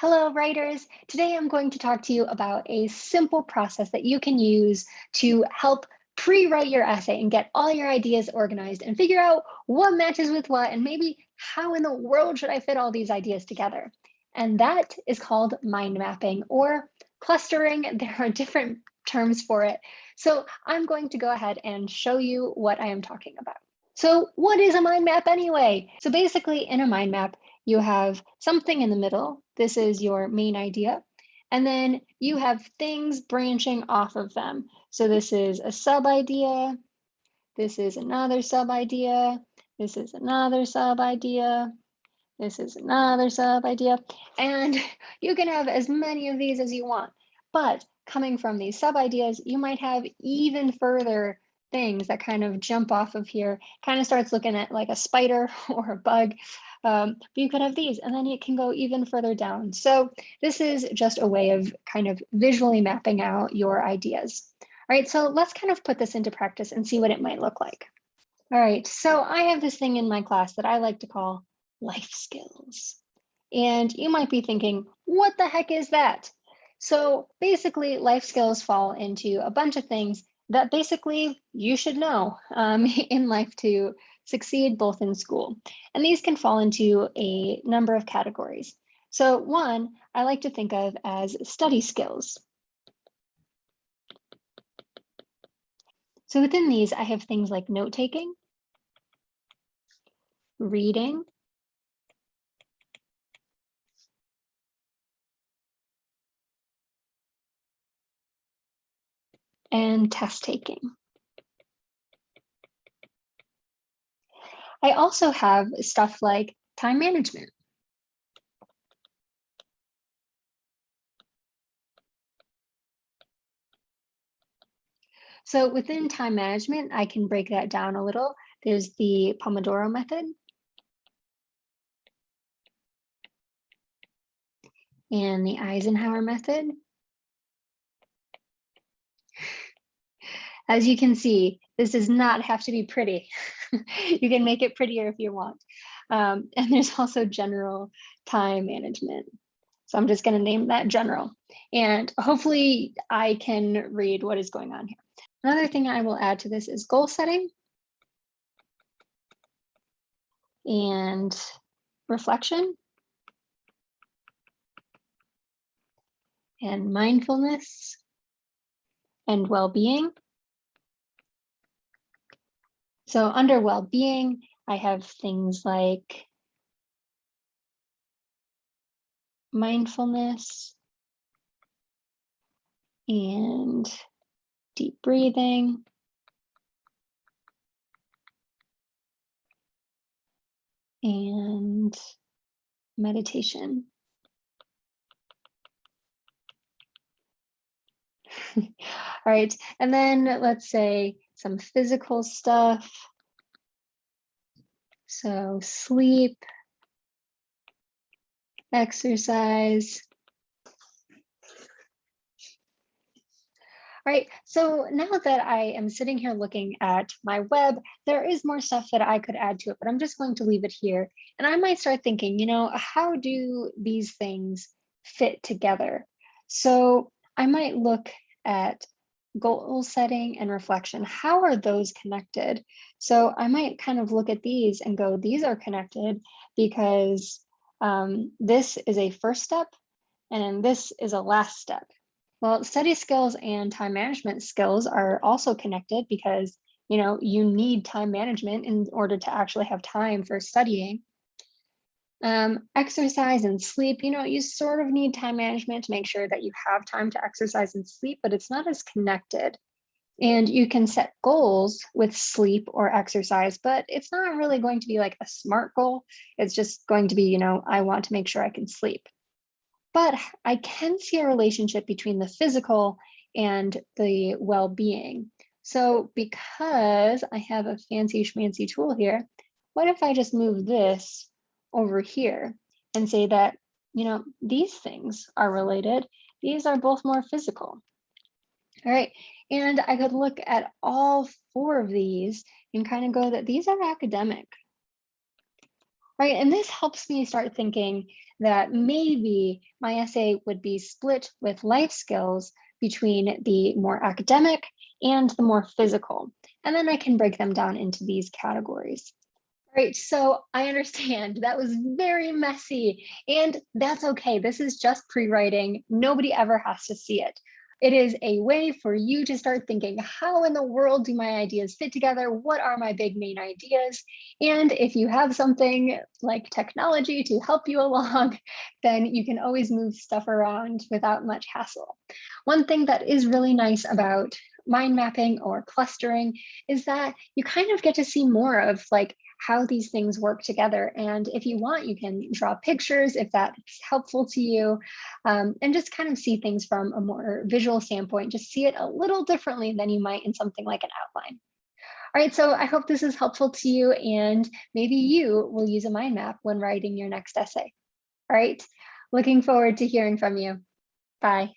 Hello, writers. Today I'm going to talk to you about a simple process that you can use to help pre-write your essay and get all your ideas organized and figure out what matches with what and maybe how in the world should I fit all these ideas together. And that is called mind mapping or clustering. There are different terms for it. So I'm going to go ahead and show you what I am talking about. So what is a mind map anyway? So basically in a mind map, you have something in the middle. This is your main idea. And then you have things branching off of them. So this is a sub idea. This is another sub idea. This is another sub idea. This is another sub idea. And you can have as many of these as you want. But coming from these sub ideas, you might have even further things that kind of jump off of here, kind of starts looking at like a spider or a bug. But you could have these, and then it can go even further down. So this is just a way of kind of visually mapping out your ideas. All right, so let's kind of put this into practice and see what it might look like. All right, so I have this thing in my class that I like to call life skills. And you might be thinking, what the heck is that? So basically, life skills fall into a bunch of things that basically you should know in life to succeed both in school. And these can fall into a number of categories. So one, I like to think of as study skills. So within these, I have things like note taking, reading, and test taking. I also have stuff like time management. So within time management, I can break that down a little. There's the Pomodoro method and the Eisenhower method. As you can see, this does not have to be pretty. You can make it prettier if you want. And there's also general time management. So I'm just going to name that general. And hopefully I can read what is going on here. Another thing I will add to this is goal setting and reflection and mindfulness and well-being. So under well-being, I have things like mindfulness and deep breathing and meditation. All right, and then let's say some physical stuff. So sleep, exercise. All right, so now that I am sitting here looking at my web, there is more stuff that I could add to it, but I'm just going to leave it here. And I might start thinking, how do these things fit together? So I might look at goal setting and reflection. How are those connected? So I might kind of look at these and go, these are connected because this is a first step and this is a last step. Well, study skills and time management skills are also connected because, you need time management in order to actually have time for studying. Exercise and sleep, you sort of need time management to make sure that you have time to exercise and sleep, but it's not as connected. And you can set goals with sleep or exercise, but it's not really going to be like a SMART goal. It's just going to be, I want to make sure I can sleep. But I can see a relationship between the physical and the well-being. So because I have a fancy schmancy tool here, what if I just move this over here and say that, these things are related. These are both more physical. All right, and I could look at all four of these and kind of go that these are academic. right? And this helps me start thinking that maybe my essay would be split with life skills between the more academic and the more physical. And then I can break them down into these categories. Right, so I understand that was very messy, and that's okay. This is just pre-writing. Nobody ever has to see it. It is a way for you to start thinking, how in the world do my ideas fit together? What are my big main ideas? And if you have something like technology to help you along, then you can always move stuff around without much hassle. One thing that is really nice about mind mapping or clustering is that you kind of get to see more of like how these things work together. And if you want, you can draw pictures if that's helpful to you, and just kind of see things from a more visual standpoint, just see it a little differently than you might in something like an outline. All right, so I hope this is helpful to you, and maybe you will use a mind map when writing your next essay. All right, looking forward to hearing from you. Bye.